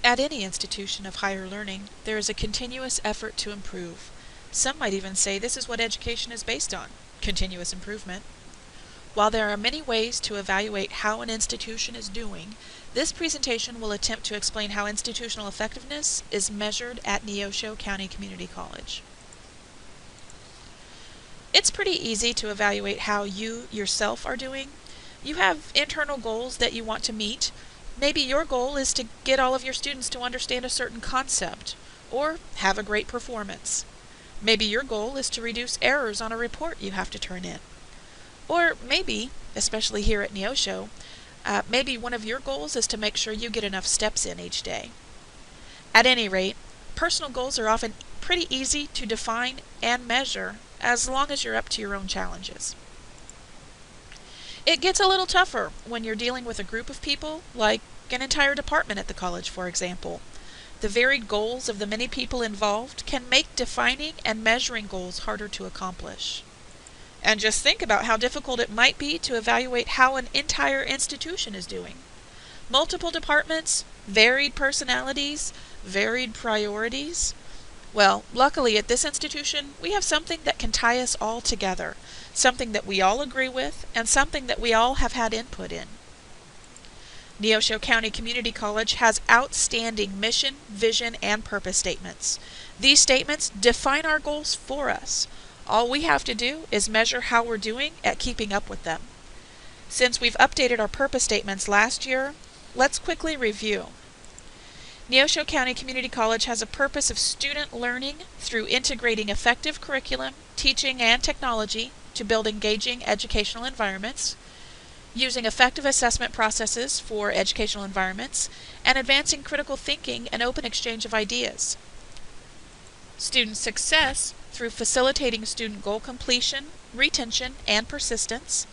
At any institution of higher learning, there is a continuous effort to improve. Some might even say this is what education is based on, continuous improvement. While there are many ways to evaluate how an institution is doing, this presentation will attempt to explain how institutional effectiveness is measured at Neosho County Community College. It's pretty easy to evaluate how you yourself are doing. You have internal goals that you want to meet. Maybe your goal is to get all of your students to understand a certain concept, or have a great performance. Maybe your goal is to reduce errors on a report you have to turn in. Or maybe, especially here at Neosho, maybe one of your goals is to make sure you get enough steps in each day. At any rate, personal goals are often pretty easy to define and measure as long as you're up to your own challenges. It gets a little tougher when you're dealing with a group of people, like an entire department at the college, for example. The varied goals of the many people involved can make defining and measuring goals harder to accomplish. And just think about how difficult it might be to evaluate how an entire institution is doing. Multiple departments, varied personalities, varied priorities. Well, luckily at this institution, we have something that can tie us all together, something that we all agree with, and something that we all have had input in. Neosho County Community College has outstanding mission, vision, and purpose statements. These statements define our goals for us. All we have to do is measure how we're doing at keeping up with them. Since we've updated our purpose statements last year, let's quickly review. Neosho County Community College has a purpose of student learning through integrating effective curriculum, teaching, and technology to build engaging educational environments, using effective assessment processes for educational environments, and advancing critical thinking and open exchange of ideas. Student success through facilitating student goal completion, retention, and persistence,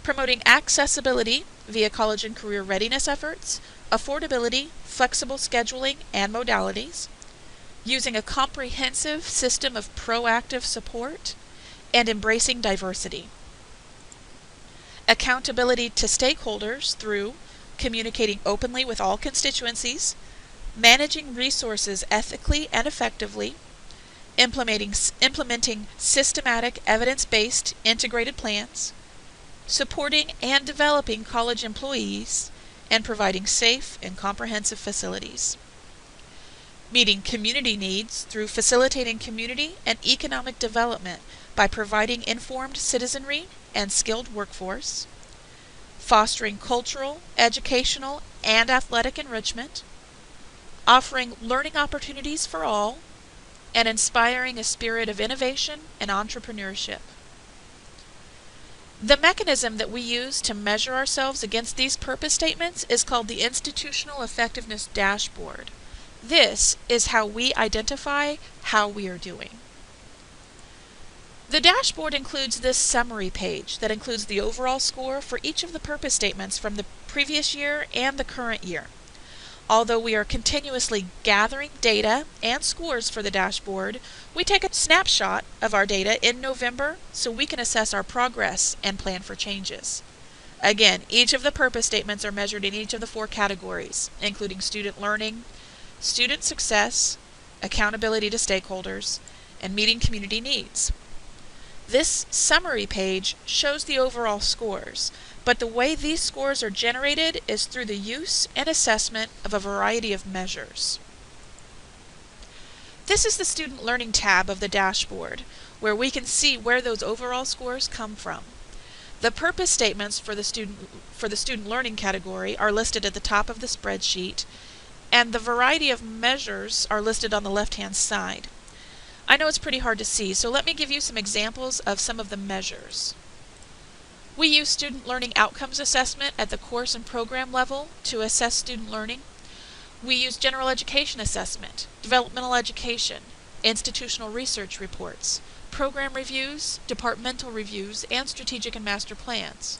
promoting accessibility via college and career readiness efforts, affordability, flexible scheduling, and modalities, using a comprehensive system of proactive support, and embracing diversity. Accountability to stakeholders through communicating openly with all constituencies, managing resources ethically and effectively, implementing systematic evidence-based integrated plans, supporting and developing college employees, and providing safe and comprehensive facilities. Meeting community needs through facilitating community and economic development by providing informed citizenry and skilled workforce, fostering cultural, educational, and athletic enrichment, offering learning opportunities for all, and inspiring a spirit of innovation and entrepreneurship. The mechanism that we use to measure ourselves against these purpose statements is called the Institutional Effectiveness Dashboard. This is how we identify how we are doing. The dashboard includes this summary page that includes the overall score for each of the purpose statements from the previous year and the current year. Although we are continuously gathering data and scores for the dashboard, we take a snapshot of our data in November so we can assess our progress and plan for changes. Again, each of the purpose statements are measured in each of the 4 categories, including student learning, student success, accountability to stakeholders, and meeting community needs. This summary page shows the overall scores, but the way these scores are generated is through the use and assessment of a variety of measures. This is the Student Learning tab of the dashboard, where we can see where those overall scores come from. The purpose statements for the student learning category are listed at the top of the spreadsheet, and the variety of measures are listed on the left-hand side. I know it's pretty hard to see, so let me give you some examples of some of the measures. We use student learning outcomes assessment at the course and program level to assess student learning. We use general education assessment, developmental education, institutional research reports, program reviews, departmental reviews, and strategic and master plans.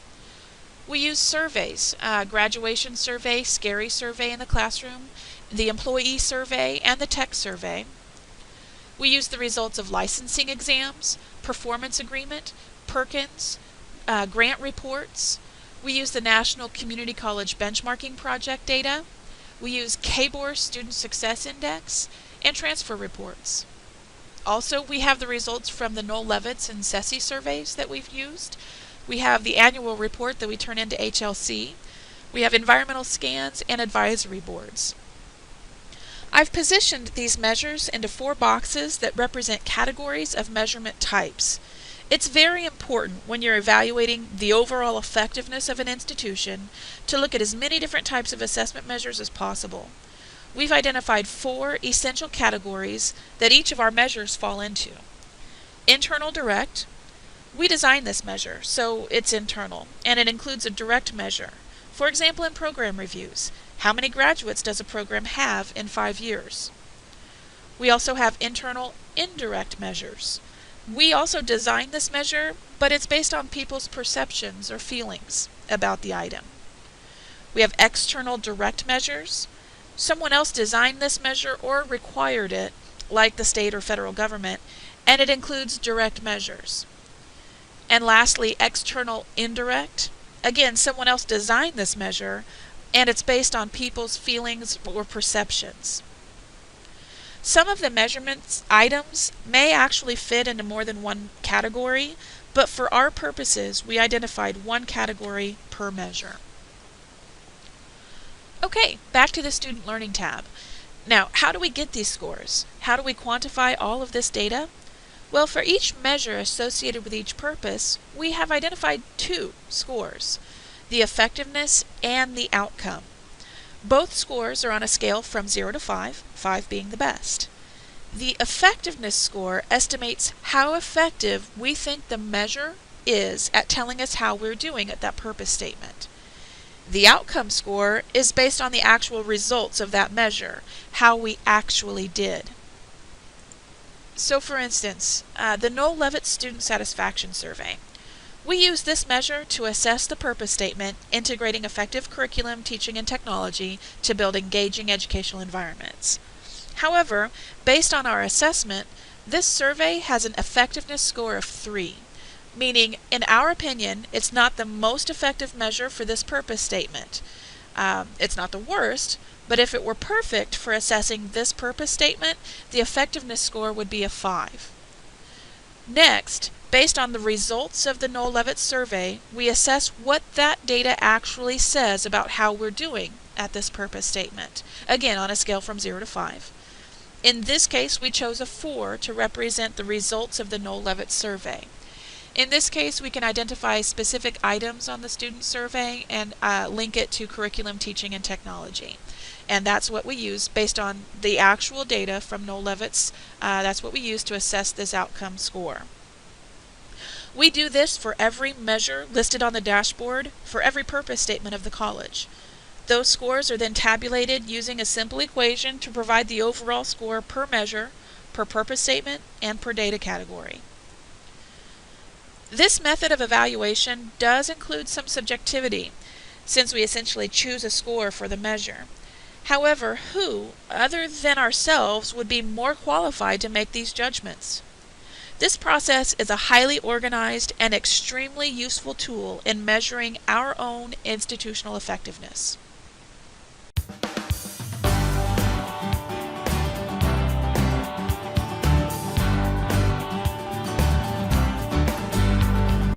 We use surveys, graduation survey, scary survey in the classroom, the employee survey, and the tech survey. We use the results of licensing exams, performance agreement, Perkins, grant reports. We use the National Community College Benchmarking Project data. We use KBOR Student Success Index and transfer reports. Also, we have the results from the Knoll-Levitz and SESI surveys that we've used. We have the annual report that we turn into HLC. We have environmental scans and advisory boards. I've positioned these measures into 4 boxes that represent categories of measurement types. It's very important when you're evaluating the overall effectiveness of an institution to look at as many different types of assessment measures as possible. We've identified 4 essential categories that each of our measures fall into. Internal direct. We designed this measure, so it's internal, and it includes a direct measure. For example, in program reviews, how many graduates does a program have in 5 years? We also have internal indirect measures. We also designed this measure, but it's based on people's perceptions or feelings about the item. We have external direct measures. Someone else designed this measure or required it, like the state or federal government, and it includes direct measures. And lastly, external indirect. Again, someone else designed this measure, and it's based on people's feelings or perceptions. Some of the measurements items may actually fit into more than one category, but for our purposes, we identified one category per measure. Okay, back to the Student Learning tab. Now, how do we get these scores? How do we quantify all of this data? Well, for each measure associated with each purpose, we have identified 2 scores, the effectiveness and the outcome. Both scores are on a scale from 0 to 5, 5 being the best. The effectiveness score estimates how effective we think the measure is at telling us how we're doing at that purpose statement. The outcome score is based on the actual results of that measure, how we actually did. So for instance, the Knoll-Levitz Student Satisfaction Survey. We use this measure to assess the purpose statement, integrating effective curriculum, teaching, and technology to build engaging educational environments. However, based on our assessment, this survey has an effectiveness score of 3, meaning, in our opinion, it's not the most effective measure for this purpose statement. It's not the worst, but if it were perfect for assessing this purpose statement, the effectiveness score would be a 5. Next, based on the results of the Knoll-Levitz survey, we assess what that data actually says about how we're doing at this purpose statement, again on a scale from 0 to 5. In this case, we chose a 4 to represent the results of the Knoll-Levitz survey. In this case, we can identify specific items on the student survey and link it to curriculum, teaching, and technology. And that's what we use based on the actual data from Knoll-Levitz. That's what we use to assess this outcome score. We do this for every measure listed on the dashboard for every purpose statement of the college. Those scores are then tabulated using a simple equation to provide the overall score per measure, per purpose statement, and per data category. This method of evaluation does include some subjectivity, since we essentially choose a score for the measure. However, who, other than ourselves, would be more qualified to make these judgments? This process is a highly organized and extremely useful tool in measuring our own institutional effectiveness.